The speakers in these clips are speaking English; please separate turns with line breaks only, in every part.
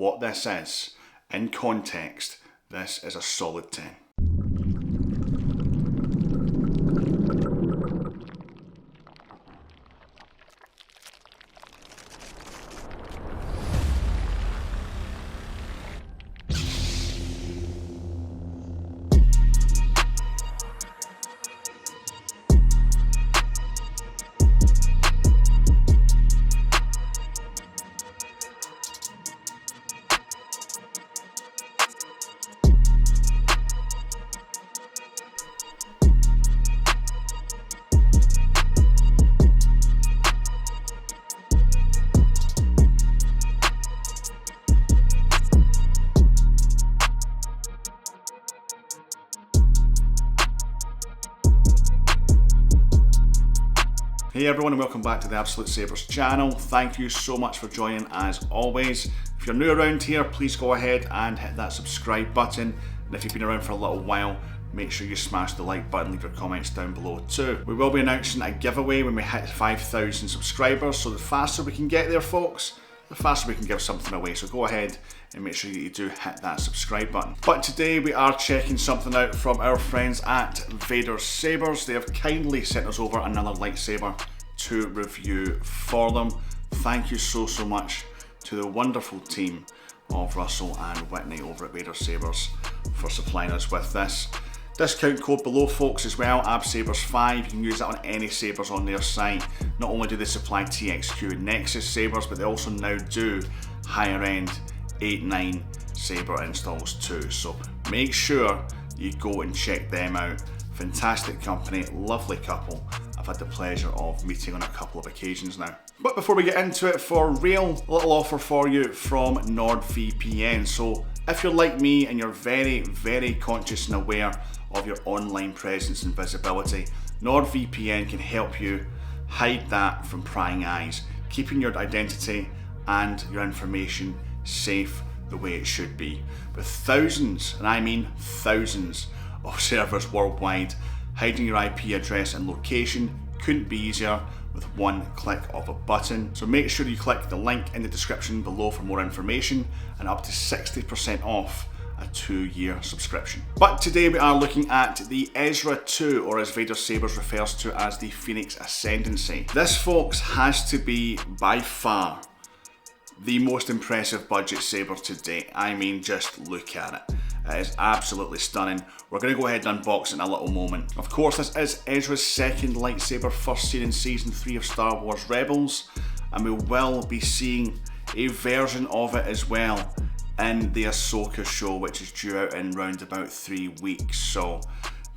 what this is, in context, this is a solid 10. Hey everyone, and welcome back to the Absolute Sabers channel. Thank you so much for joining as always. If you're new around here, please go ahead and hit that subscribe button. And if you've been around for a little while, make sure you smash the like button, leave your comments down below too. We will be announcing a giveaway when we hit 5,000 subscribers, so the faster we can get there, folks, the faster we can give something away. So go ahead and make sure that you do hit that subscribe button. But today we are checking something out from our friends at Vaders Sabers. They have kindly sent us over another lightsaber to review for them. Thank you so much to the wonderful team of Russell and Whitney over at Vaders Sabers for supplying us with this. Discount code below, folks, as well, ABSabers5. You can use that on any sabers on their site. Not only do they supply TXQ Nexus sabers, but they also now do higher end 8/9 saber installs too. So make sure you go and check them out. Fantastic company, lovely couple. I've had the pleasure of meeting on a couple of occasions now. But before we get into it for real, a little offer for you from NordVPN. So if you're like me and you're very conscious and aware of your online presence and visibility, NordVPN can help you hide that from prying eyes, keeping your identity and your information safe the way it should be. With thousands, and I mean thousands, of servers worldwide, hiding your IP address and location couldn't be easier with one click of a button. So make sure you click the link in the description below for more information and up to 60% off a 2-year subscription. But today we are looking at the Ezra 2, or as Vaders Sabers refers to as the Phoenix Ascendancy. This, folks, has to be by far the most impressive budget saber to date. I mean, just look at it. It is absolutely stunning. We're going to go ahead and unbox it in a little moment. Of course, this is Ezra's second lightsaber, first seen in Season 3 of Star Wars Rebels, and we will be seeing a version of it as well in the Ahsoka show, which is due out in round about 3 weeks. So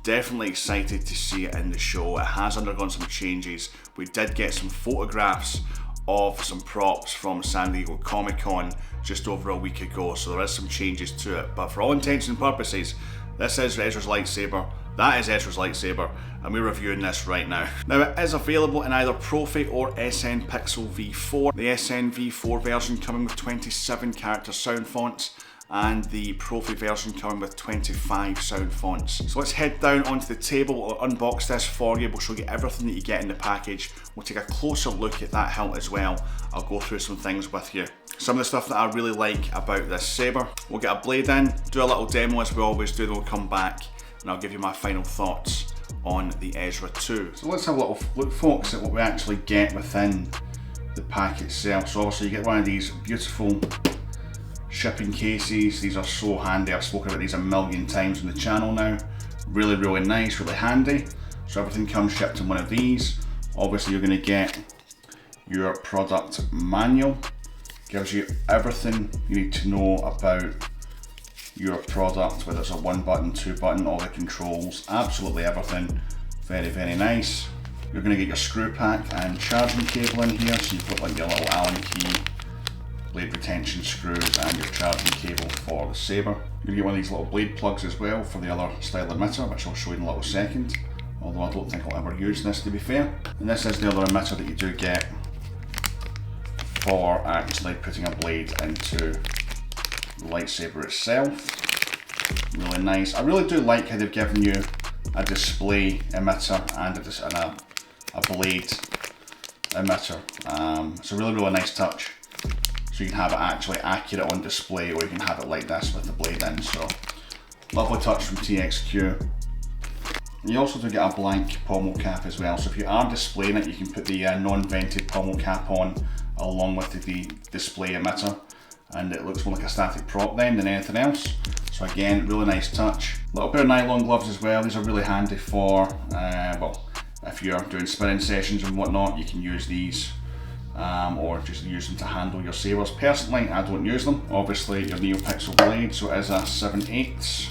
definitely excited to see it in the show. It has undergone some changes. We did get some photographs of some props from San Diego Comic-Con just over a week ago, so there is some changes to it, but for all intents and purposes, this is Ezra's lightsaber, that is Ezra's lightsaber, and we're reviewing this right now. Now, it is available in either Profi or SN Pixel V4. The SN V4 version coming with 27 character sound fonts, and the Profi version coming with 25 sound fonts. So let's head down onto the table, we'll unbox this for you, we'll show you everything that you get in the package, we'll take a closer look at that hilt as well, I'll go through some things with you. Some of the stuff that I really like about this saber. We'll get a blade in, do a little demo as we always do, then we'll come back and I'll give you my final thoughts on the Ezra 2. So let's have a little look, folks, at what we actually get within the pack itself. So obviously you get one of these beautiful shipping cases. These are so handy. I've spoken about these a million times on the channel now. Really nice, really handy. So everything comes shipped in one of these. Obviously you're going to get your product manual. Gives you everything you need to know about your product, whether it's a 1-button, 2-button, all the controls, absolutely everything. Very nice. You're going to get your screw pack and charging cable in here, so you've got like your little Allen key, blade retention screws, and your charging cable for the saber. You're going to get one of these little blade plugs as well for the other style emitter, which I'll show you in a little second, although I don't think I'll ever use this, to be fair. And this is the other emitter that you do get for actually putting a blade into the lightsaber itself. Really nice. I really do like how they've given you a display emitter and a blade emitter. It's a really nice touch. So So you can have it actually accurate on display, or you can have it like this with the blade in. So lovely touch from TXQ. You also do get a blank pommel cap as well, so if you are displaying it, you can put the non-vented pommel cap on along with the display emitter, and it looks more like a static prop then than anything else. So again, really nice touch. A little pair of nylon gloves as well. These are really handy for, well, if you're doing spinning sessions and whatnot, you can use these, or just use them to handle your sabers. Personally, I don't use them. Obviously, your Neopixel blade, so it is a 7/8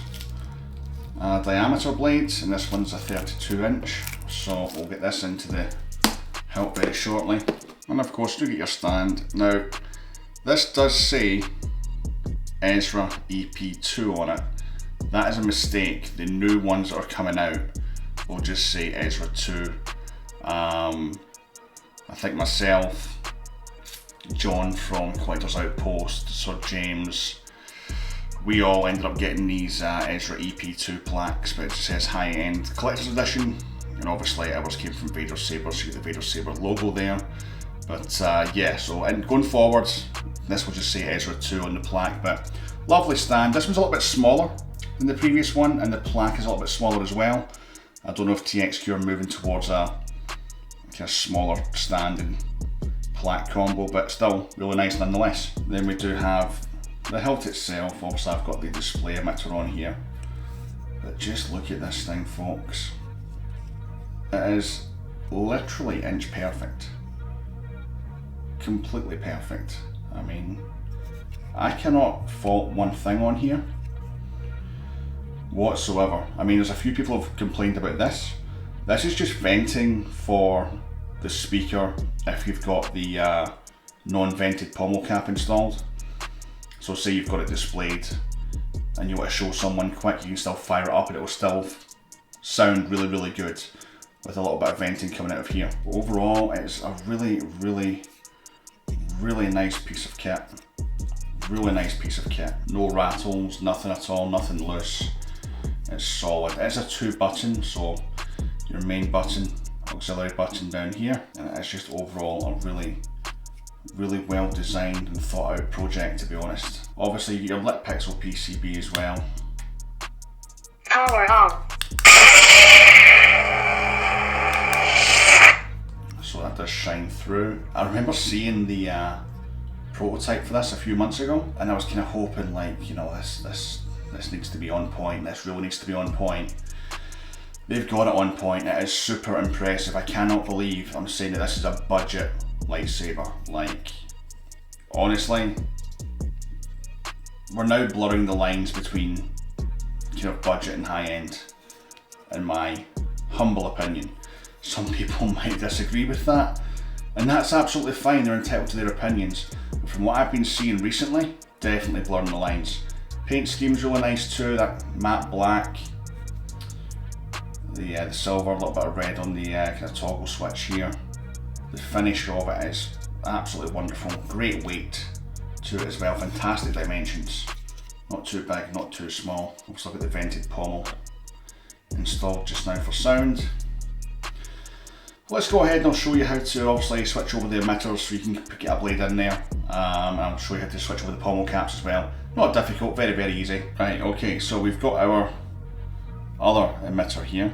diameter blade, and this one's a 32 inch. So we'll get this into the hilt very shortly. And of course, do get your stand. Now, this does say Ezra EP2 on it. That is a mistake. The new ones that are coming out will just say Ezra 2. I think myself, John from Collector's Outpost, Sir James, we all ended up getting these Ezra EP2 plaques, but it just says high-end collector's edition, and obviously ours came from Vaders Sabers, so you get the Vaders Saber logo there. But yeah, so and going forward, this will just say Ezra 2 on the plaque, but lovely stand. This one's a little bit smaller than the previous one, and the plaque is a little bit smaller as well. I don't know if TXQ are moving towards a kind of smaller stand and plaque combo, but still really nice nonetheless. Then we do have the hilt itself. Obviously I've got the display emitter on here, but just look at this thing, folks. It is literally inch perfect. Completely perfect. I mean, I cannot fault one thing on here whatsoever. I mean, there's a few people have complained about this. This is just venting for the speaker if you've got the non-vented pommel cap installed. So say you've got it displayed and you want to show someone quick, you can still fire it up and it will still sound really, really good with a little bit of venting coming out of here. But overall, it's a really, really, really nice piece of kit. Really nice piece of kit. No rattles, nothing at all, nothing loose. It's solid. It's a 2-button, so your main button, auxiliary button down here, and it's just overall a really, really well designed and thought out project, to be honest. Obviously you get your lit pixel PCB as well.
Power on.
So that does shine through. I remember seeing the prototype for this a few months ago, and I was kind of hoping, like, you know, this needs to be on point, this really needs to be on point. They've got it on point. It is super impressive. I cannot believe I'm saying that this is a budget lightsaber. Like, honestly, we're now blurring the lines between kind of budget and high end, in my humble opinion. Some people might disagree with that, and that's absolutely fine. They're entitled to their opinions. But from what I've been seeing recently, definitely blurring the lines. Paint scheme's really nice too, that matte black. The silver, a little bit of red on the kind of toggle switch here. The finish of it is absolutely wonderful. Great weight to it as well, fantastic dimensions. Not too big, not too small. I've still got the vented pommel installed just now for sound. Let's go ahead and I'll show you how to obviously switch over the emitters so you can get a blade in there. And I'll show you how to switch over the pommel caps as well. Not difficult, very, very easy. Right, okay, so we've got our other emitter here.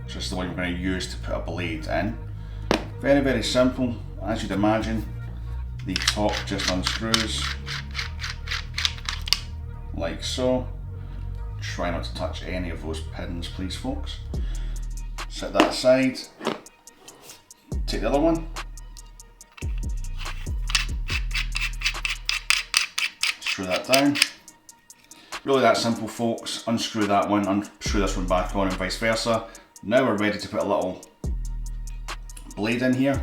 This is the one we're going to use to put a blade in. Very, very simple, as you'd imagine. The top just unscrews, like so. Try not to touch any of those pins, please, folks. Set that aside. Take the other one. Screw that down. Really that simple, folks. Unscrew that one, unscrew this one back on, and vice versa. Now we're ready to put a little blade in here.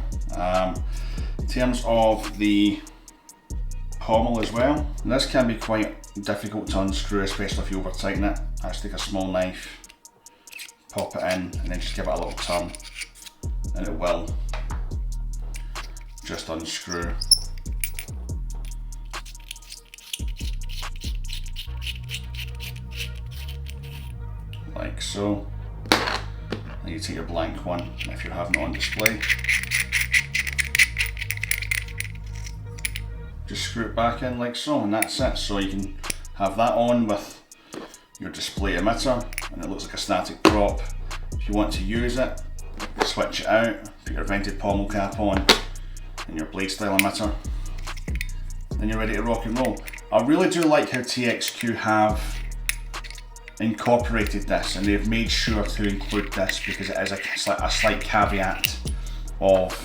In terms of the pommel as well, and this can be quite difficult to unscrew, especially if you over tighten it. I just take a small knife, pop it in, and then just give it a little turn, and it will just unscrew. Like so. And you take your blank one if you're having it on display. just screw it back in like so, and that's it. So you can have that on with your display emitter, and it looks like a static prop. If you want to use it, switch it out, put your vented pommel cap on, and your blade style emitter, then you're ready to rock and roll. I really do like how TXQ have incorporated this, and they've made sure to include this because it is a slight caveat of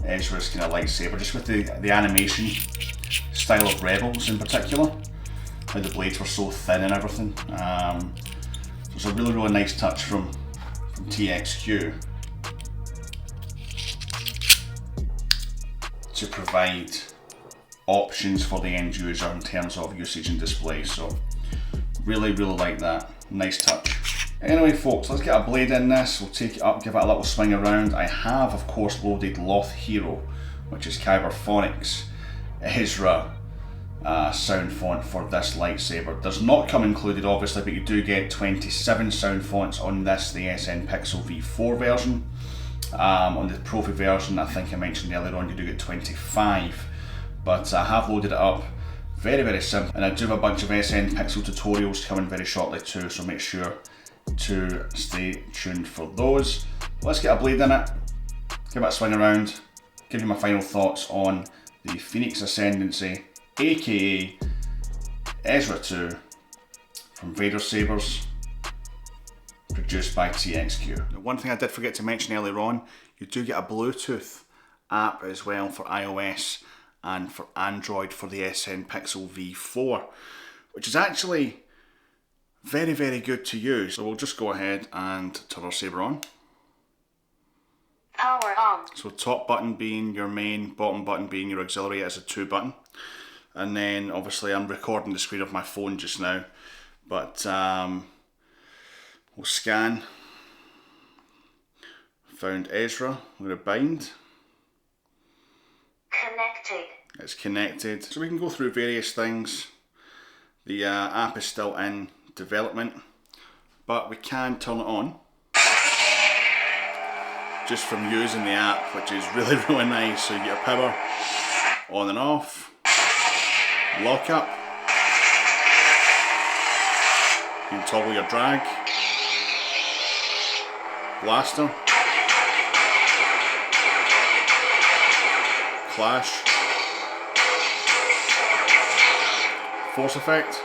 Ezra's kind of lightsaber, just with the animation style of Rebels in particular, how the blades were so thin and everything. So it's a really nice touch from TXQ to provide options for the end user in terms of usage and display. So really like that. Nice touch. Anyway folks, let's get a blade in this. We'll take it up, give it a little swing around. I have of course loaded Loth Hero, which is Kyberphonics Ezra sound font for this lightsaber. Does not come included obviously, but you do get 27 sound fonts on this, the Neopixel V4 version. On the Profi version, I think I mentioned earlier on, you do get 25. But I have loaded it up, very simple, and I do have a bunch of Neopixel tutorials coming very shortly too, so make sure to stay tuned for those. Let's get a blade in it, give it a swing around, give you my final thoughts on the Phoenix Ascendancy, aka Ezra 2 from Vaders Sabers, produced by TXQ. Now, one thing I did forget to mention earlier on, you do get a Bluetooth app as well for iOS and for Android for the Neopixel V4, which is actually very good to use. So we'll just go ahead and turn our saber on.
Power on.
So top button being your main, bottom button being your auxiliary. It's a 2 button. And then obviously I'm recording the screen of my phone just now, but we'll scan. Found Ezra. I'm going to bind.
Connected.
It's connected. So we can go through various things. The app is still in development, but we can turn it on just from using the app, which is really nice. So you get a power on and off, lock up, you can toggle your drag, blaster, clash, force effect,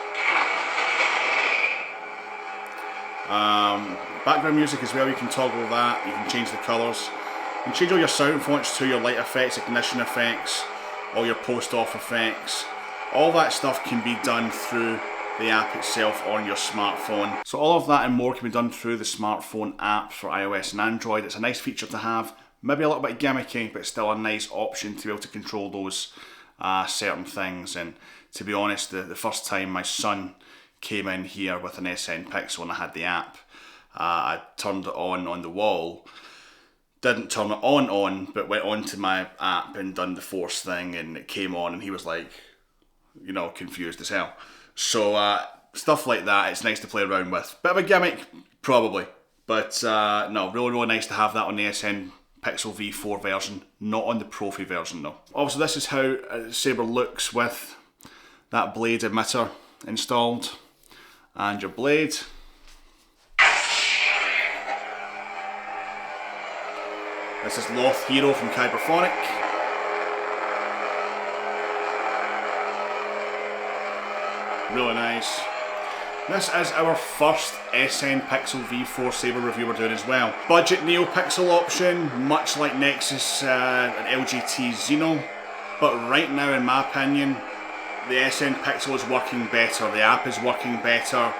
background music as well. You can toggle that, you can change the colours, you can change all your sound fonts to your light effects, ignition effects, all your post-off effects. All that stuff can be done through the app itself on your smartphone. So all of that and more can be done through the smartphone app for iOS and Android. It's a nice feature to have, maybe a little bit gimmicky, but still a nice option to be able to control those certain things. And to be honest, the first time my son came in here with an Neopixel and I had the app, I turned it on the wall, didn't turn it on, but went onto my app and done the force thing, and it came on, and he was like, you know, confused as hell. So stuff like that, it's nice to play around with. Bit of a gimmick, probably, but no, really nice to have that on the Neopixel V4 version, not on the Profi version though. Obviously this is how a saber looks with that blade emitter installed, and your blade. This is Loth Hero from Kyberphonic. Really nice. This is our first Neopixel V4 Saber review we're doing as well. Budget Neopixel option, much like Nexus and LGT Xeno, but right now in my opinion, the Neopixel is working better, the app is working better.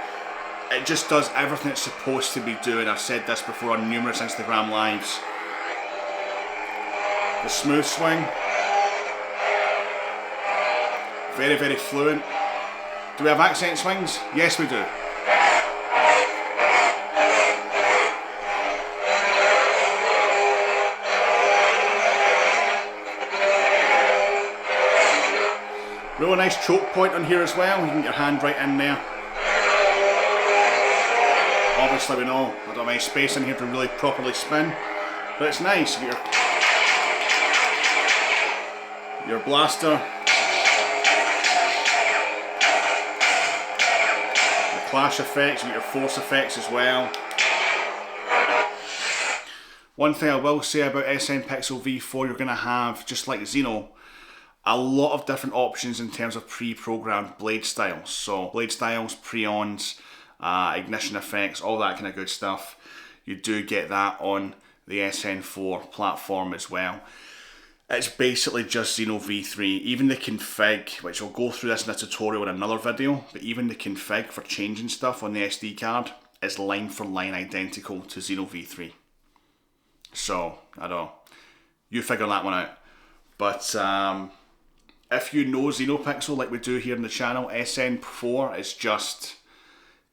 It just does everything it's supposed to be doing. I've said this before on numerous Instagram lives. The smooth swing, very fluent. Do we have accent swings? Yes we do. Really nice choke point on here as well. You can get your hand right in there. Obviously we know I don't have any space in here to really properly spin, but it's nice. You get your blaster, clash effects, you get your force effects as well. One thing I will say about SN-Pixel V4, you're going to have, just like Xeno, a lot of different options in terms of pre-programmed blade styles. So blade styles, preons, ignition effects, all that kind of good stuff. You do get that on the SN4 platform as well. It's basically just Xeno V3. Even the config, which I'll go through this in a tutorial in another video, but even the config for changing stuff on the SD card is line for line identical to Xeno V3. So, I don't know, you figure that one out. But if you know Neopixel like we do here on the channel, SN4 is just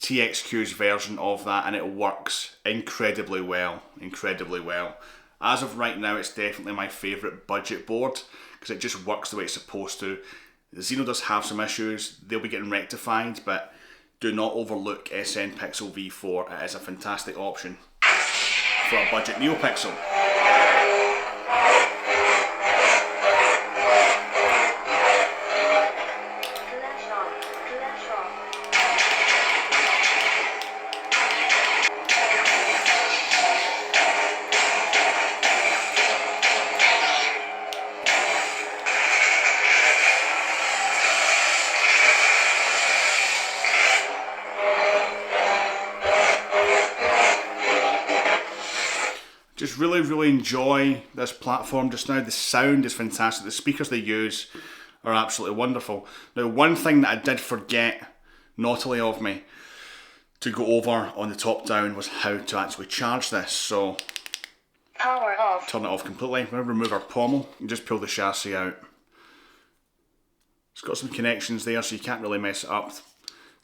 TXQ's version of that, and it works incredibly well, incredibly well. As of right now, it's definitely my favourite budget board because it just works the way it's supposed to. The Xeno does have some issues, they'll be getting rectified, but do not overlook SN-Pixel V4. It is a fantastic option for a budget Neopixel. Just really enjoy this platform just now. The sound is fantastic. The speakers they use are absolutely wonderful. Now, one thing that I did forget, naughtily of me, to go over on the top down was how to actually charge this. So,
power off.
Turn it off completely. We're going to remove our pommel and just pull the chassis out. It's got some connections there, so you can't really mess it up.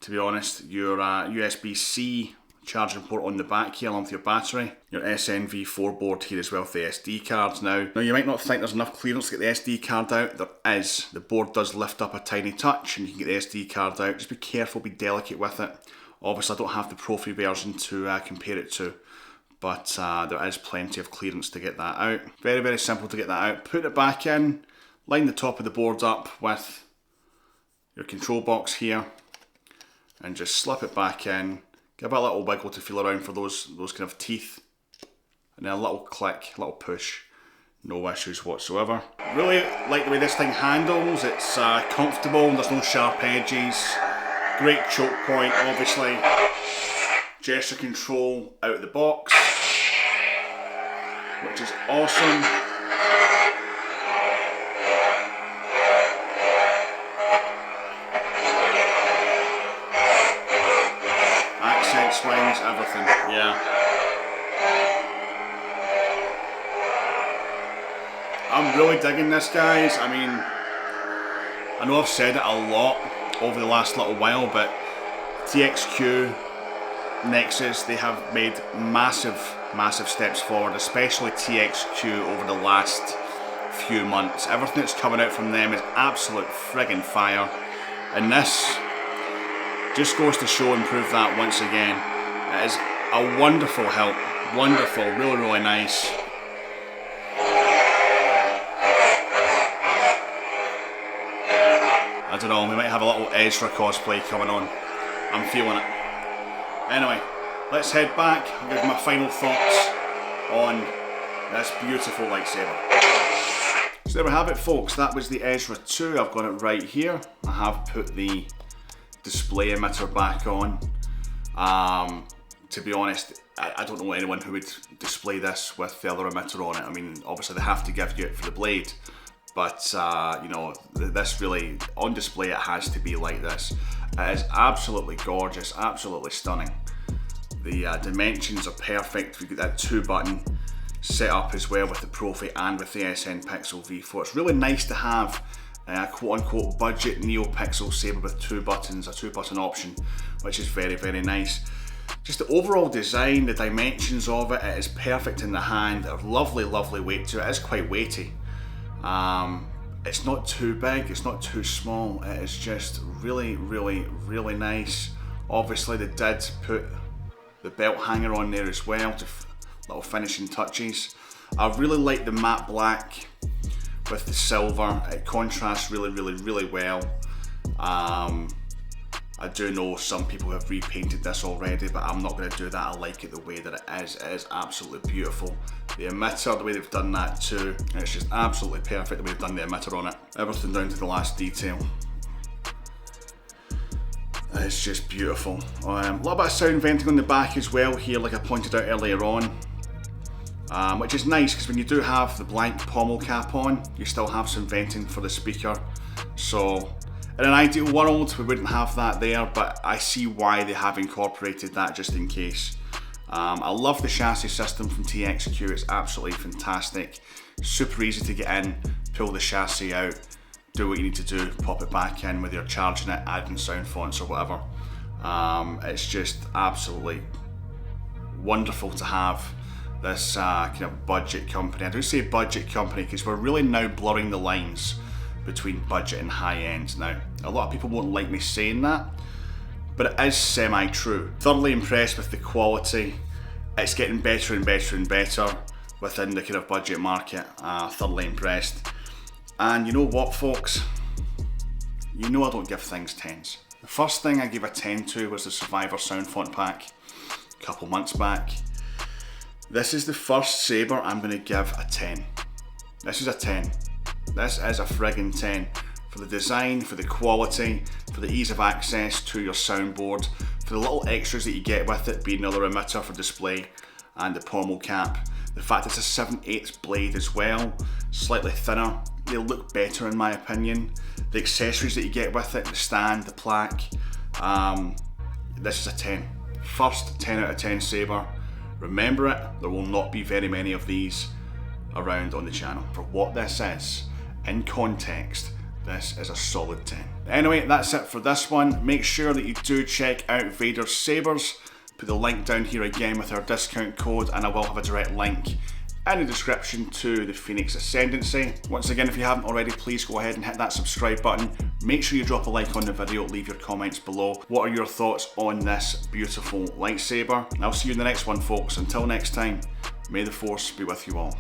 To be honest, your USB-C charging port on the back here along with your battery, your SN-V4 board here as well with the SD cards. Now you might not think there's enough clearance to get the SD card out. There is. The board does lift up a tiny touch and you can get the SD card out. Just be careful, be delicate with it. Obviously I don't have the Profi version to compare it to, but there is plenty of clearance to get that out. Very simple to get that out. Put it back in, line the top of the board up with your control box here and just slip it back in. Give it a little wiggle to feel around for those kind of teeth. And then a little click, a little push. No issues whatsoever. Really like the way this thing handles. It's comfortable, there's no sharp edges. Great choke point, obviously. Gesture control out of the box, which is awesome. Swings, everything, yeah. I'm really digging this, guys. I mean, I know I've said it a lot over the last little while, but TXQ, Nexus, they have made massive steps forward, especially TXQ over the last few months. Everything that's coming out from them is absolute friggin' fire, and this just goes to show and prove that once again. It is a wonderful help, wonderful, really nice. I don't know, we might have a little Ezra cosplay coming on. I'm feeling it. Anyway, let's head back and give my final thoughts on this beautiful lightsaber. So there we have it, folks. That was the Ezra 2. I've got it right here. I have put the display emitter back on. To be honest, I don't know anyone who would display this with the other emitter on it. I mean, obviously they have to give you it for the blade, but you know, this really, on display it has to be like this. It is absolutely gorgeous, absolutely stunning. The dimensions are perfect. We've got that 2-button set up as well with the Profi and with the SN-Pixel V4. It's really nice to have a quote-unquote budget Neopixel Saber with 2 buttons, a 2-button option, which is very nice. Just the overall design, the dimensions of it, it is perfect in the hand. A lovely weight to it. It is quite weighty. It's not too big, it's not too small. It is just really nice. Obviously they did put the belt hanger on there as well, to little finishing touches. I really like the matte black with the silver. It contrasts really well. I I do know some people have repainted this already, but I'm not going to do that. I like it the way that it is. It is absolutely beautiful. The emitter, the way they've done that too, it's just absolutely perfect the way they've done the emitter on it. Everything down to the last detail. It's just beautiful. A little bit of sound venting on the back as well here, like I pointed out earlier on. Which is nice because when you do have the blank pommel cap on, you still have some venting for the speaker. So in an ideal world, we wouldn't have that there, but I see why they have incorporated that just in case. I love the chassis system from TXQ, it's absolutely fantastic. Super easy to get in, pull the chassis out, do what you need to do, pop it back in whether you're charging it, adding sound fonts or whatever. It's just absolutely wonderful to have this kind of budget company. I do say budget company because we're really now blurring the lines between budget and high end now. A lot of people won't like me saying that, but it is semi-true. Thoroughly impressed with the quality. It's getting better and better and better within the kind of budget market. Thoroughly impressed. And you know what, folks? You know I don't give things 10s. The first thing I gave a 10 to was the Survivor sound font pack a couple months back. This is the first Saber I'm going to give a 10. This is a 10. This is a friggin' 10. For the design, for the quality, for the ease of access to your soundboard, for the little extras that you get with it, being another emitter for display and the pommel cap. The fact it's a 7/8 blade as well, slightly thinner. They look better in my opinion. The accessories that you get with it, the stand, the plaque. This is a 10. First 10 out of 10 Saber. Remember it, there will not be very many of these around on the channel. For what this is, in context, this is a solid 10. Anyway, that's it for this one. Make sure that you do check out Vaders Sabers. Put the link down here again with our discount code, and I will have a direct link in the description to the Phoenix Ascendancy. Once again, if you haven't already, please go ahead and hit that subscribe button. Make sure you drop a like on the video, leave your comments below. What are your thoughts on this beautiful lightsaber? And I'll see you in the next one, folks. Until next time, may the Force be with you all.